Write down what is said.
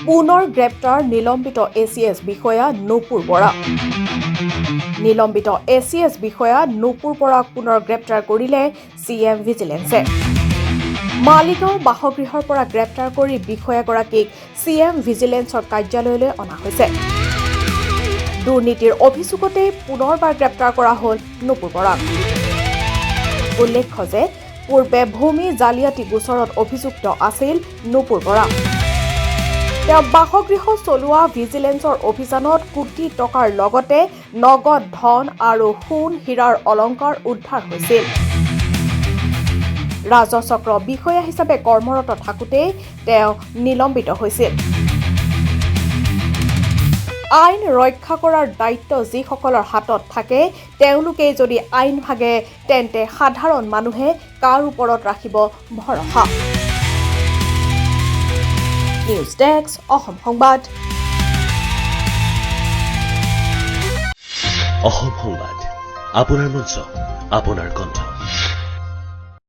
পুনৰ গ্ৰেপ্তাৰ নিলম্বিত এচিএছ বিষয়া নুপুৰ বৰা নিলম্বিত এচিএছ বিষয়া নুপুৰ বৰাক পুনৰ গ্ৰেপ্তাৰ কৰিলে চিএম ভিজিলেন্সে মালিগাঁও বাসগৃহৰ পৰা গ্ৰেপ্তাৰ কৰি বিষয়াগৰাকীক চিএম ভিজিলেন্সৰ কাৰ্যালয়লৈ অনা হৈছে দুৰ্নীতিৰ অভিযোগতে পুনৰবাৰ গ্ৰেপ্তাৰ কৰা হ'ল নুপুৰ বৰাক উল্লেখ্য যে পূৰ্বে ভূমি জালিয়াতি গোচৰত অভিযুক্ত আছিল নুপুৰ বৰা তেওঁ বাসগৃহ চলোৱা ভিজিলেন্সৰ অভিযানত কোটি টকাৰ লগতে নগদ ধন আৰু সোণ হীৰাৰ অলংকাৰ উদ্ধাৰ হৈছিল ৰাজচক্ৰ বিষয়া হিচাপে কৰ্মৰত থাকোঁতে তেওঁ নিলম্বিত হৈছিল আইন ৰক্ষা কৰাৰ দায়িত্ব যিসকলৰ হাতত থাকে তেওঁলোকেই যদি আইন ভাগে তেন্তে সাধাৰণ মানুহে কাৰ ওপৰত ৰাখিব ভৰসা নিউজ ডেস্ক অসম সংবাদ অসম সংবাদ আপোনাৰ মঞ্চ আপোনাৰ কণ্ঠ